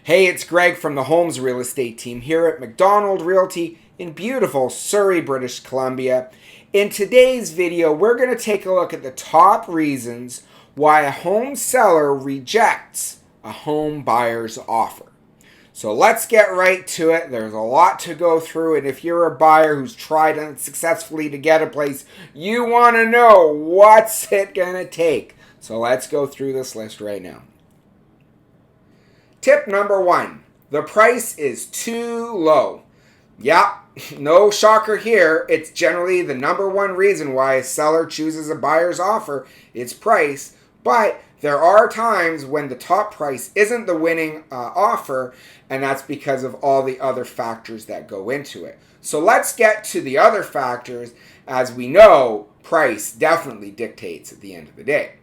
Hey, it's Greg from the Holmes Real Estate Team here at McDonald Realty in beautiful Surrey, British Columbia. In today's video, we're going to take a look at the top reasons why a home seller rejects a home buyer's offer. So let's get right to it. There's a lot to go through, and if you're a buyer who's tried unsuccessfully to get a place, you want to know what's it going to take. So let's go through this list right now. Tip number 1, the price is too low. Yep, no shocker here. It's generally the number one reason why a seller chooses a buyer's offer, its price. But there are times when the top price isn't the winning offer, and that's because of all the other factors that go into it. So let's get to the other factors. As we know, price definitely dictates at the end of the day.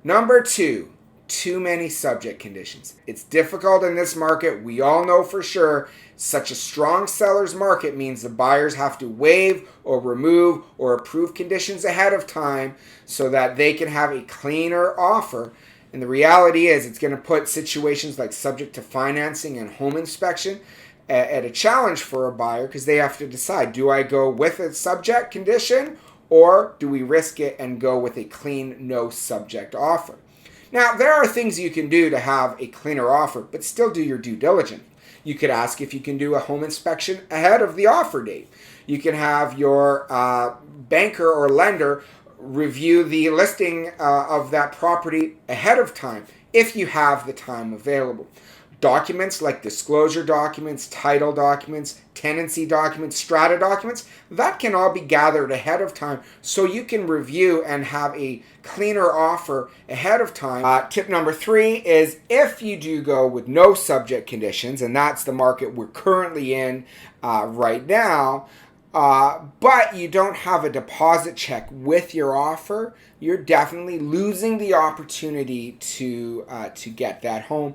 Number 2, too many subject conditions. It's difficult in this market. We all know for sure such a strong seller's market means the buyers have to waive or remove or approve conditions ahead of time so that they can have a cleaner offer. And the reality is it's going to put situations like subject to financing and home inspection at a challenge for a buyer because they have to decide, do I go with a subject condition or do we risk it and go with a clean no subject offer? Now, there are things you can do to have a cleaner offer, but still do your due diligence. You could ask if you can do a home inspection ahead of the offer date. You can have your banker or lender review the listing of that property ahead of time if you have the time available. Documents like disclosure documents, title documents, tenancy documents, strata documents, that can all be gathered ahead of time so you can review and have a cleaner offer ahead of time. Tip number 3 is if you do go with no subject conditions, and that's the market we're currently in right now, but you don't have a deposit check with your offer, you're definitely losing the opportunity to get that home.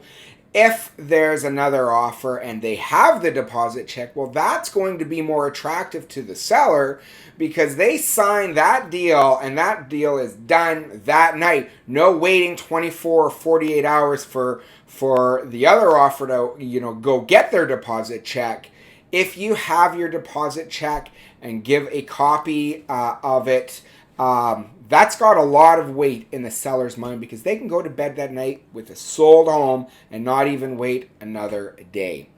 If there's another offer and they have the deposit check, well, that's going to be more attractive to the seller because they signed that deal and that deal is done that night. No waiting 24 or 48 hours for the other offer to, go get their deposit check. If you have your deposit check and give a copy of it, that's got a lot of weight in the seller's mind because they can go to bed that night with a sold home and not even wait another day.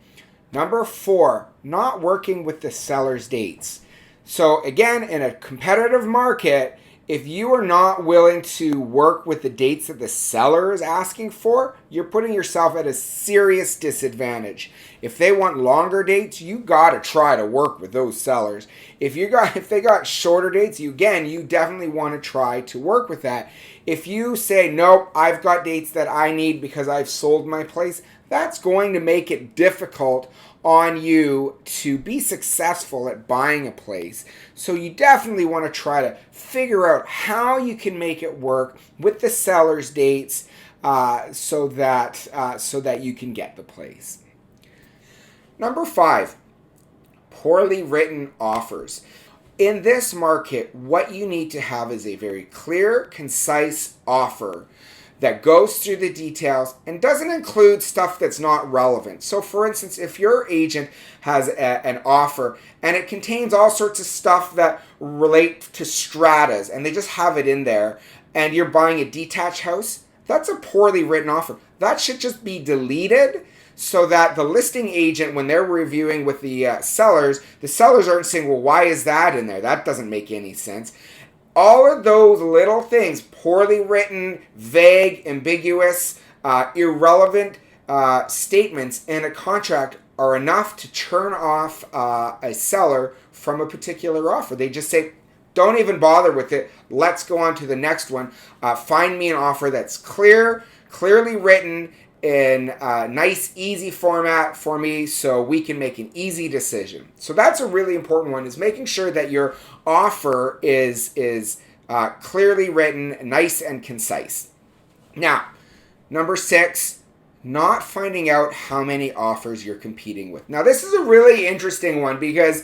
Number 4, not working with the seller's dates. So again, in a competitive market, if you are not willing to work with the dates that the seller is asking for, you're putting yourself at a serious disadvantage. If they want longer dates, you got to try to work with those sellers. If they got shorter dates, you definitely want to try to work with that. If you say, nope, I've got dates that I need because I've sold my place, that's going to make it difficult on you to be successful at buying a place. So you definitely want to try to figure out how you can make it work with the seller's dates so that you can get the place. Number 5, poorly written offers. In this market, what you need to have is a very clear, concise offer that goes through the details and doesn't include stuff that's not relevant. So for instance, if your agent has an offer and it contains all sorts of stuff that relate to stratas and they just have it in there and you're buying a detached house, that's a poorly written offer. That should just be deleted so that the listing agent, when they're reviewing with the sellers aren't saying, well, why is that in there? That doesn't make any sense. All of those little things, poorly written, vague, ambiguous, irrelevant statements in a contract are enough to turn off a seller from a particular offer. They just say, don't even bother with it. Let's go on to the next one. Find me an offer that's clearly written in a nice, easy format for me so we can make an easy decision. So that's a really important one, is making sure that your offer is clearly written, nice and concise. Now, number 6, not finding out how many offers you're competing with. Now, this is a really interesting one because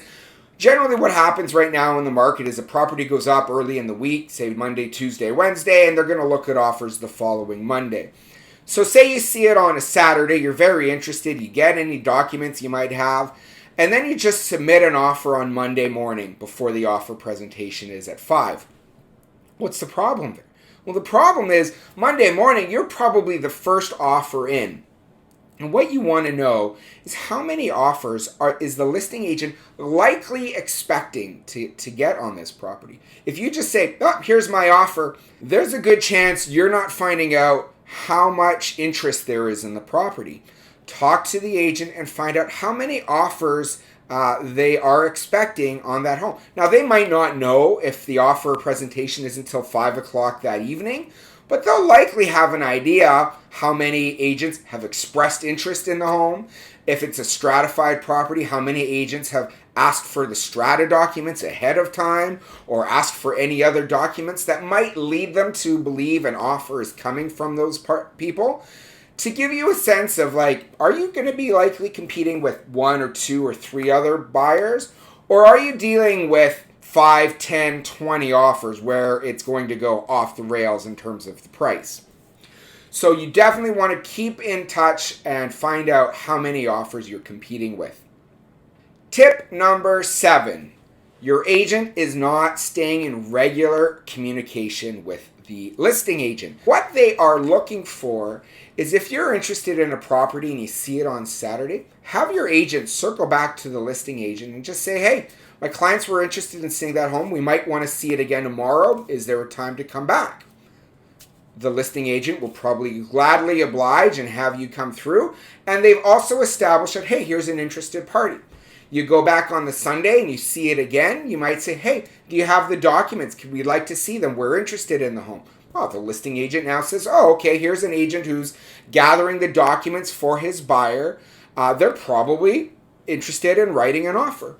generally what happens right now in the market is a property goes up early in the week, say Monday, Tuesday, Wednesday, and they're going to look at offers the following Monday. So say you see it on a Saturday, you're very interested, you get any documents you might have, and then you just submit an offer on Monday morning before the offer presentation is at 5. What's the problem there? Well, the problem is Monday morning, you're probably the first offer in. And what you want to know is how many offers is the listing agent likely expecting to get on this property. If you just say, oh, here's my offer, there's a good chance you're not finding out how much interest there is in the property. Talk to the agent and find out how many offers they are expecting on that home. Now, they might not know if the offer presentation is until 5 o'clock that evening, but they'll likely have an idea how many agents have expressed interest in the home. If it's a stratified property, how many agents have asked for the strata documents ahead of time or asked for any other documents that might lead them to believe an offer is coming from those people. To give you a sense of are you going to be likely competing with 1 or 2 or 3 other buyers? Or are you dealing with 5, 10, 20 offers where it's going to go off the rails in terms of the price? So you definitely want to keep in touch and find out how many offers you're competing with. Tip number 7. Your agent is not staying in regular communication with the listing agent. What they are looking for is if you're interested in a property and you see it on Saturday, have your agent circle back to the listing agent and just say, hey, my clients were interested in seeing that home. We might want to see it again tomorrow. Is there a time to come back? The listing agent will probably gladly oblige and have you come through. And they've also established that, hey, here's an interested party. You go back on the Sunday and you see it again. You might say, hey, do you have the documents? We'd like to see them. We're interested in the home. Well, the listing agent now says, oh, okay, here's an agent who's gathering the documents for his buyer. They're probably interested in writing an offer.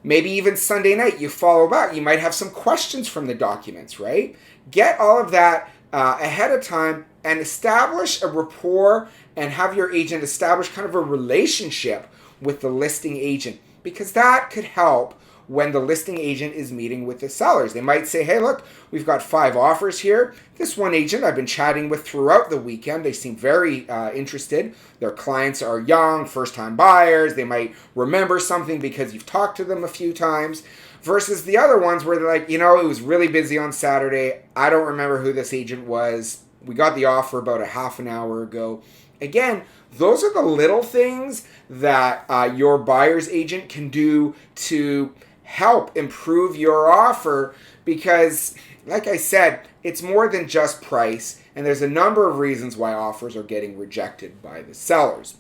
Maybe even Sunday night you follow back. You might have some questions from the documents, right? Get all of that ahead of time and establish a rapport and have your agent establish kind of a relationship with the listing agent, because that could help when the listing agent is meeting with the sellers. They might say, hey, look, we've got 5 offers here. This one agent I've been chatting with throughout the weekend. They seem very interested. Their clients are young, first-time buyers. They might remember something because you've talked to them a few times, versus the other ones where they're like, it was really busy on Saturday. I don't remember who this agent was. We got the offer about a half an hour ago. Again, those are the little things that your buyer's agent can do to help improve your offer, because, like I said, it's more than just price, and there's a number of reasons why offers are getting rejected by the sellers.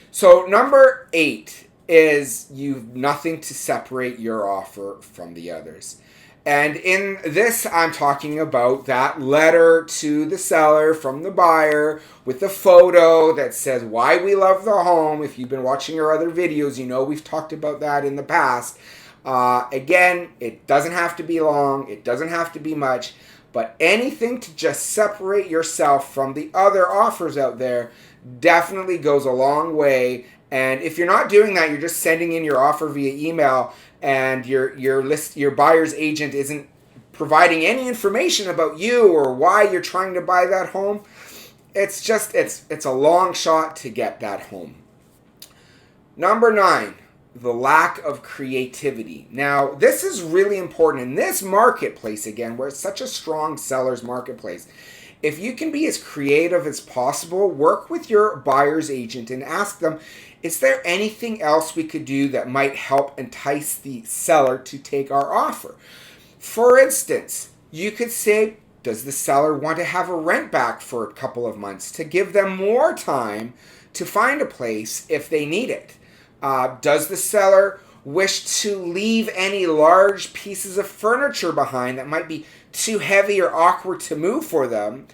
So number 8 is you've nothing to separate your offer from the others. And in this, I'm talking about that letter to the seller from the buyer with the photo that says why we love the home. If you've been watching our other videos, we've talked about that in the past. Again, it doesn't have to be long. It doesn't have to be much. But anything to just separate yourself from the other offers out there definitely goes a long way. And if you're not doing that, you're just sending in your offer via email, and your buyer's agent isn't providing any information about you or why you're trying to buy that home, it's a long shot to get that home. Number 9, the lack of creativity. Now, this is really important in this marketplace, again, where it's such a strong seller's marketplace. If you can be as creative as possible, work with your buyer's agent and ask them, is there anything else we could do that might help entice the seller to take our offer? For instance, you could say, does the seller want to have a rent back for a couple of months to give them more time to find a place if they need it? Does the seller wish to leave any large pieces of furniture behind that might be too heavy or awkward to move for them,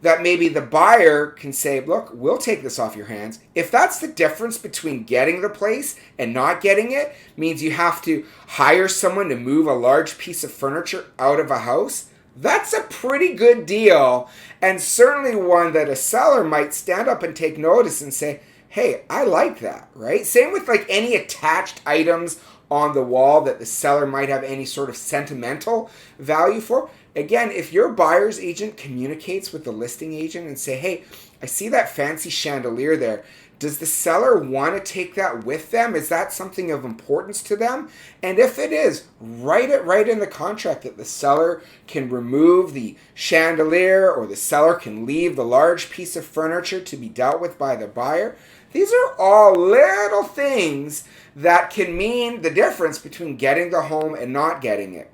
that maybe the buyer can say, look, we'll take this off your hands. If that's the difference between getting the place and not getting it, means you have to hire someone to move a large piece of furniture out of a house, that's a pretty good deal, and certainly one that a seller might stand up and take notice and say, hey, I like that, right? Same with any attached items on the wall that the seller might have any sort of sentimental value for. Again, if your buyer's agent communicates with the listing agent and say, hey, I see that fancy chandelier there. Does the seller want to take that with them? Is that something of importance to them? And if it is, write it right in the contract that the seller can remove the chandelier or the seller can leave the large piece of furniture to be dealt with by the buyer. These are all little things that can mean the difference between getting the home and not getting it.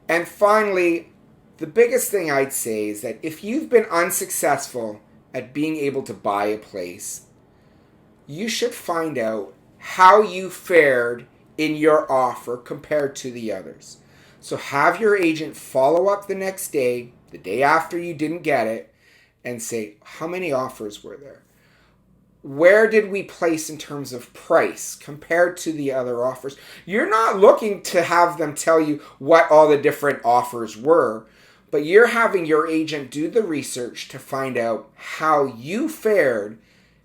And finally, the biggest thing I'd say is that if you've been unsuccessful at being able to buy a place, you should find out how you fared in your offer compared to the others. So have your agent follow up the next day, the day after you didn't get it, and say, how many offers were there? Where did we place in terms of price compared to the other offers? You're not looking to have them tell you what all the different offers were, but you're having your agent do the research to find out how you fared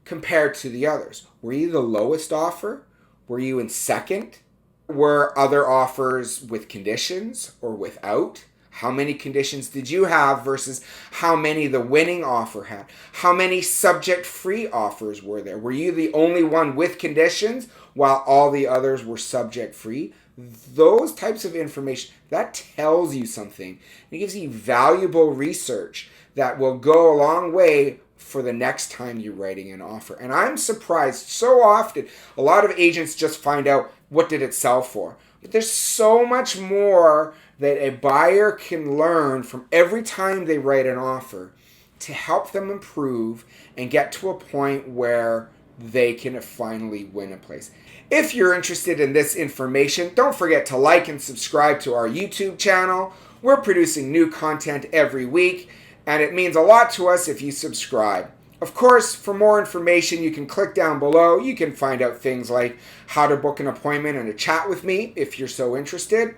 compared to the others. Were you the lowest offer? Were you in second? Were other offers with conditions or without? How many conditions did you have versus how many the winning offer had? How many subject-free offers were there? Were you the only one with conditions while all the others were subject-free? Those types of information, that tells you something. It gives you valuable research that will go a long way for the next time you're writing an offer. And I'm surprised so often, a lot of agents just find out what did it sell for. But there's so much more that a buyer can learn from every time they write an offer to help them improve and get to a point where they can finally win a place. If you're interested in this information, don't forget to like and subscribe to our YouTube channel. We're producing new content every week, and it means a lot to us if you subscribe. Of course, for more information, you can click down below. You can find out things like how to book an appointment and a chat with me if you're so interested.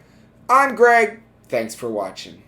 I'm Greg. Thanks for watching.